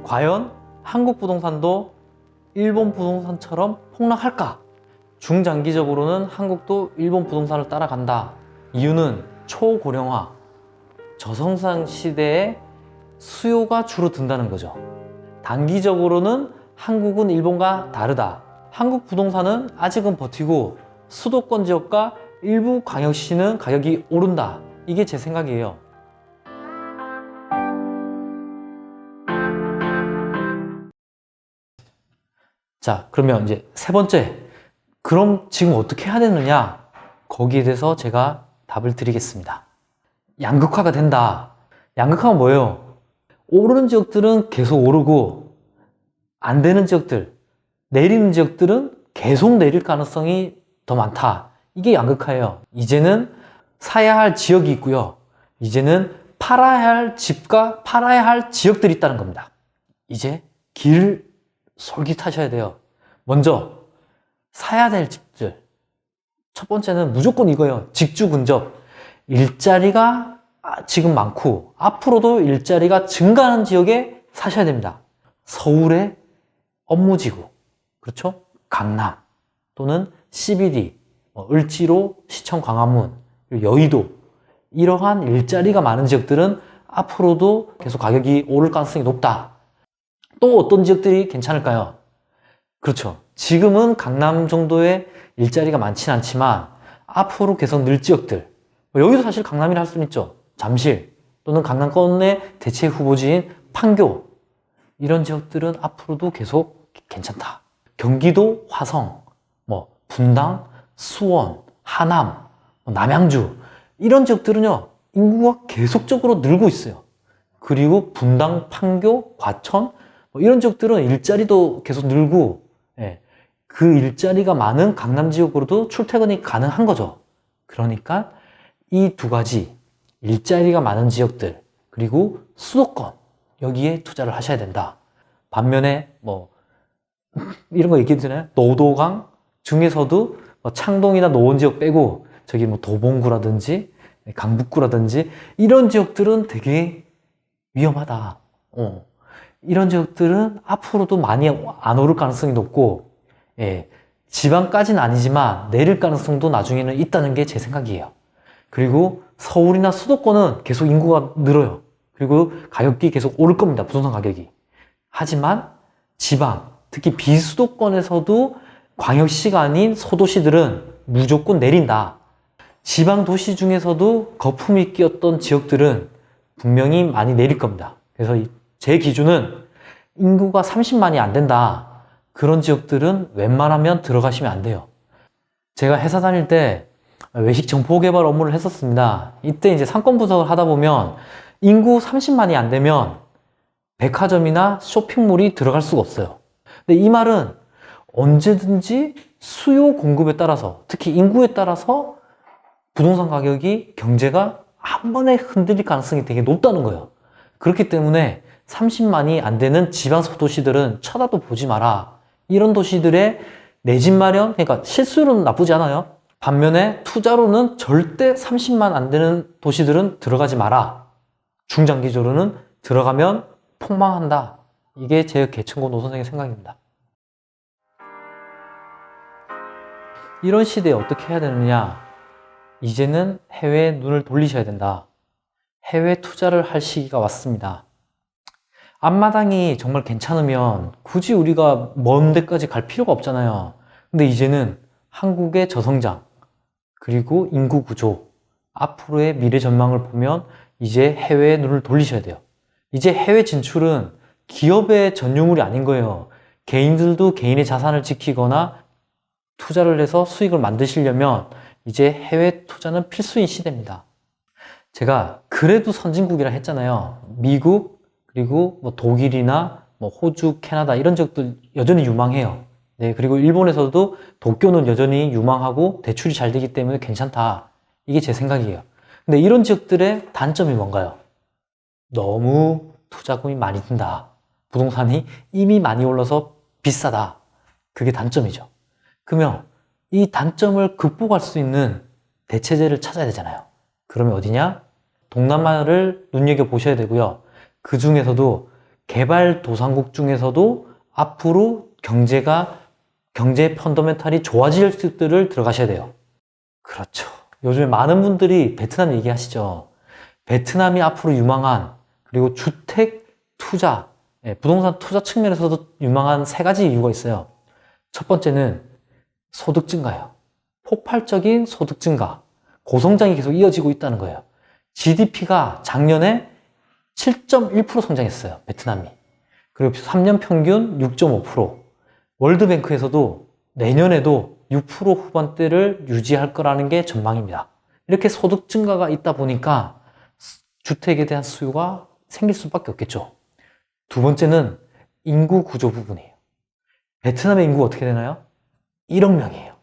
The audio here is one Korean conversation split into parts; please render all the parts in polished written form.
과연 한국 부동산도 일본 부동산처럼 폭락할까? 중장기적으로는 한국도 일본 부동산을 따라간다. 이유는 초고령화, 저성장 시대에 수요가 줄어든다는 거죠. 단기적으로는 한국은 일본과 다르다. 한국 부동산은 아직은 버티고 수도권 지역과 일부 광역시는 가격이 오른다. 이게 제 생각이에요. 자, 그러면 이제 세 번째, 그럼 지금 어떻게 해야 되느냐? 거기에 대해서 제가 답을 드리겠습니다. 양극화가 된다. 양극화가 뭐예요? 오르는 지역들은 계속 오르고 안 되는 지역들, 내리는 지역들은 계속 내릴 가능성이 더 많다. 이게 양극화예요. 이제는 사야 할 지역이 있고요. 이제는 팔아야 할 집과 팔아야 할 지역들이 있다는 겁니다. 이제 길을 솔깃하셔야 돼요. 먼저 사야 될 집들. 첫 번째는 무조건 이거예요. 직주 근접. 일자리가 지금 많고 앞으로도 일자리가 증가하는 지역에 사셔야 됩니다. 서울의 업무지구, 그렇죠? 강남 또는 CBD, 을지로, 시청, 광화문, 여의도, 이러한 일자리가 많은 지역들은 앞으로도 계속 가격이 오를 가능성이 높다. 또 어떤 지역들이 괜찮을까요? 그렇죠. 지금은 강남 정도의 일자리가 많지는 않지만 앞으로 계속 늘 지역들, 여기도 사실 강남이라 할 수는 있죠. 잠실 또는 강남권의 대체 후보지인 판교, 이런 지역들은 앞으로도 계속 괜찮다. 경기도 화성, 분당, 수원, 하남, 남양주, 이런 지역들은요 인구가 계속적으로 늘고 있어요. 그리고 분당, 판교, 과천, 이런 지역들은 일자리도 계속 늘고, 그 일자리가 많은 강남 지역으로도 출퇴근이 가능한 거죠. 그러니까 이 두 가지, 일자리가 많은 지역들 그리고 수도권, 여기에 투자를 하셔야 된다. 반면에 이런 거 얘기했잖아요. 노도강 중에서도 창동이나 노원 지역 빼고 저기 도봉구라든지 강북구라든지 이런 지역들은 되게 위험하다. 이런 지역들은 앞으로도 많이 안 오를 가능성이 높고, 지방까지는 아니지만 내릴 가능성도 나중에는 있다는 게 제 생각이에요. 그리고 서울이나 수도권은 계속 인구가 늘어요. 그리고 가격이 계속 오를 겁니다. 부동산 가격이. 하지만 지방, 특히 비수도권에서도 광역시가 아닌 소도시들은 무조건 내린다. 지방 도시 중에서도 거품이 끼었던 지역들은 분명히 많이 내릴 겁니다. 그래서 제 기준은 인구가 30만이 안 된다. 그런 지역들은 웬만하면 들어가시면 안 돼요. 제가 회사 다닐 때 외식 정보 개발 업무를 했었습니다. 이때 이제 상권 분석을 하다 보면 인구 30만이 안 되면 백화점이나 쇼핑몰이 들어갈 수가 없어요. 근데 이 말은 언제든지 수요 공급에 따라서, 특히 인구에 따라서 부동산 가격이, 경제가 한 번에 흔들릴 가능성이 되게 높다는 거예요. 그렇기 때문에 30만이 안 되는 지방 소도시들은 쳐다도 보지 마라. 이런 도시들의 내 집 마련, 그러니까 실수로는 나쁘지 않아요. 반면에 투자로는 절대 30만 안 되는 도시들은 들어가지 마라. 중장기적으로는 들어가면 폭망한다. 이게 제 개천고 노선생의 생각입니다. 이런 시대에 어떻게 해야 되느냐? 이제는 해외에 눈을 돌리셔야 된다. 해외 투자를 할 시기가 왔습니다. 앞마당이 정말 괜찮으면 굳이 우리가 먼 데까지 갈 필요가 없잖아요. 근데 이제는 한국의 저성장, 그리고 인구 구조, 앞으로의 미래 전망을 보면 이제 해외에 눈을 돌리셔야 돼요. 이제 해외 진출은 기업의 전유물이 아닌 거예요. 개인들도 개인의 자산을 지키거나 투자를 해서 수익을 만드시려면 이제 해외 투자는 필수인 시대입니다. 제가 그래도 선진국이라 했잖아요. 미국, 그리고 독일이나 호주, 캐나다 이런 지역들 여전히 유망해요. 그리고 일본에서도 도쿄는 여전히 유망하고 대출이 잘 되기 때문에 괜찮다. 이게 제 생각이에요. 근데 이런 지역들의 단점이 뭔가요? 너무 투자금이 많이 든다. 부동산이 이미 많이 올라서 비싸다. 그게 단점이죠. 그러면 이 단점을 극복할 수 있는 대체제를 찾아야 되잖아요. 그러면 어디냐? 동남아를 눈여겨보셔야 되고요. 그 중에서도 개발도상국 중에서도 앞으로 경제 펀더멘탈이 좋아질 수들을 들어가셔야 돼요. 그렇죠. 요즘에 많은 분들이 베트남 얘기하시죠. 베트남이 앞으로 유망한, 그리고 주택 투자, 부동산 투자 측면에서도 유망한 세 가지 이유가 있어요. 첫 번째는 소득 증가예요. 폭발적인 소득 증가, 고성장이 계속 이어지고 있다는 거예요. GDP가 작년에 7.1% 성장했어요, 베트남이. 그리고 3년 평균 6.5%. 월드뱅크에서도 내년에도 6% 후반대를 유지할 거라는 게 전망입니다. 이렇게 소득 증가가 있다 보니까 주택에 대한 수요가 생길 수밖에 없겠죠. 두 번째는 인구 구조 부분이에요. 베트남의 인구가 어떻게 되나요? 1억 명이에요.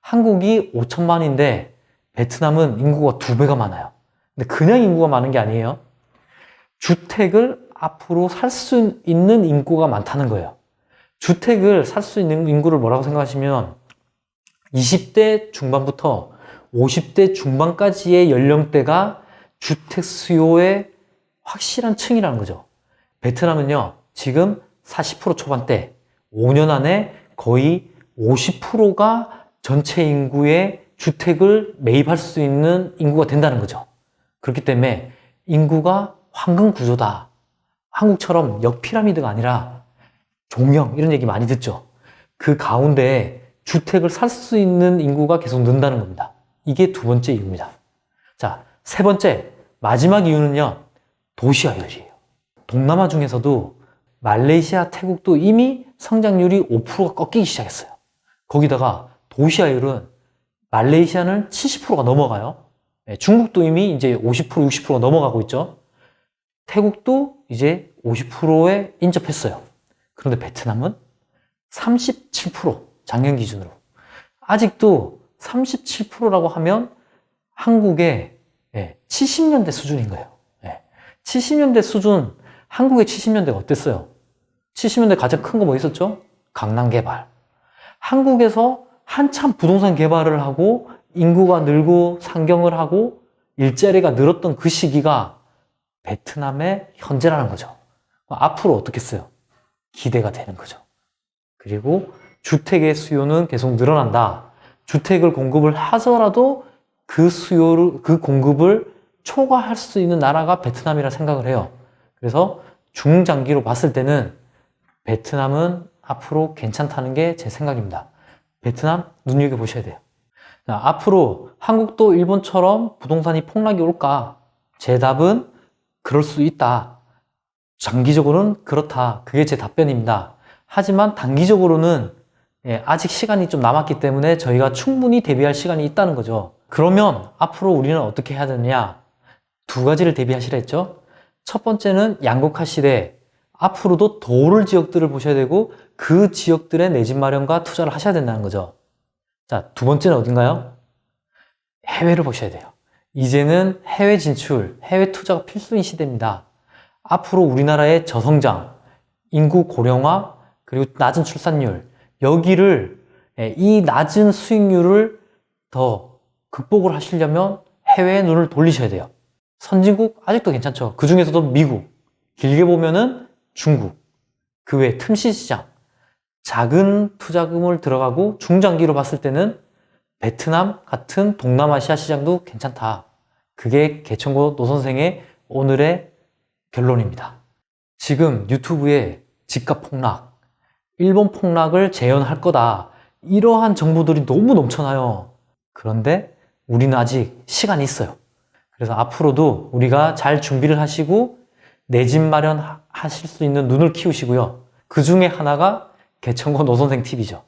한국이 5천만인데 베트남은 인구가 2배가 많아요. 근데 그냥 인구가 많은 게 아니에요. 주택을 앞으로 살 수 있는 인구가 많다는 거예요. 주택을 살 수 있는 인구를 뭐라고 생각하시면 20대 중반부터 50대 중반까지의 연령대가 주택 수요의 확실한 층이라는 거죠. 베트남은요, 지금 40% 초반대, 5년 안에 거의 50%가 전체 인구의 주택을 매입할 수 있는 인구가 된다는 거죠. 그렇기 때문에 인구가 황금 구조다. 한국처럼 역피라미드가 아니라 종형, 이런 얘기 많이 듣죠. 그 가운데 주택을 살 수 있는 인구가 계속 는다는 겁니다. 이게 두 번째 이유입니다. 자, 세 번째, 마지막 이유는요, 도시화율이에요. 동남아 중에서도 말레이시아, 태국도 이미 성장률이 5%가 꺾이기 시작했어요. 거기다가 도시화율은 말레이시아는 70%가 넘어가요. 중국도 이미 이제 50%, 60%가 넘어가고 있죠. 태국도 이제 50%에 인접했어요. 그런데 베트남은 37%, 작년 기준으로. 아직도 37%라고 하면 한국의 70년대 수준인 거예요. 70년대 수준, 한국의 70년대가 어땠어요? 70년대 가장 큰 거 뭐 있었죠? 강남 개발. 한국에서 한참 부동산 개발을 하고 인구가 늘고 상경을 하고 일자리가 늘었던 그 시기가 베트남의 현재라는 거죠. 앞으로 어떻겠어요? 기대가 되는 거죠. 그리고 주택의 수요는 계속 늘어난다. 주택을 공급을 하더라도 그 공급을 초과할 수 있는 나라가 베트남이라 생각을 해요. 그래서 중장기로 봤을 때는 베트남은 앞으로 괜찮다는 게 제 생각입니다. 베트남 눈여겨보셔야 돼요. 앞으로 한국도 일본처럼 부동산이 폭락이 올까? 제 답은 그럴 수 있다. 장기적으로는 그렇다. 그게 제 답변입니다. 하지만 단기적으로는 아직 시간이 좀 남았기 때문에 저희가 충분히 대비할 시간이 있다는 거죠. 그러면 앞으로 우리는 어떻게 해야 되느냐? 두 가지를 대비하시라 했죠. 첫 번째는 양극화 시대, 앞으로도 더 오를 지역들을 보셔야 되고 그 지역들의 내 집 마련과 투자를 하셔야 된다는 거죠. 자, 두 번째는 어딘가요? 해외를 보셔야 돼요. 이제는 해외 진출, 해외 투자가 필수인 시대입니다. 앞으로 우리나라의 저성장, 인구 고령화, 그리고 낮은 출산율, 여기를, 이 낮은 수익률을 더 극복을 하시려면 해외에 눈을 돌리셔야 돼요. 선진국 아직도 괜찮죠. 그 중에서도 미국, 길게 보면은 중국, 그 외 틈새 시장, 작은 투자금을 들어가고 중장기로 봤을 때는 베트남 같은 동남아시아 시장도 괜찮다. 그게 개천고 노선생의 오늘의 결론입니다. 지금 유튜브에 집값 폭락, 일본 폭락을 재현할 거다. 이러한 정보들이 너무 넘쳐나요. 그런데 우리는 아직 시간이 있어요. 그래서 앞으로도 우리가 잘 준비를 하시고 내 집 마련하실 수 있는 눈을 키우시고요. 그 중에 하나가 개천고 노선생 TV죠.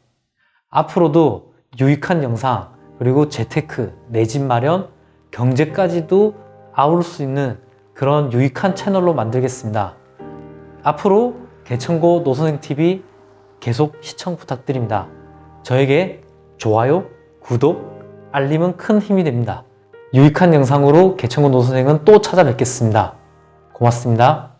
앞으로도 유익한 영상, 그리고 재테크, 내 집 마련, 경제까지도 아우를 수 있는 그런 유익한 채널로 만들겠습니다. 앞으로 개천고 노선생 TV 계속 시청 부탁드립니다. 저에게 좋아요, 구독, 알림은 큰 힘이 됩니다. 유익한 영상으로 개천고 노선생은 또 찾아뵙겠습니다. 고맙습니다.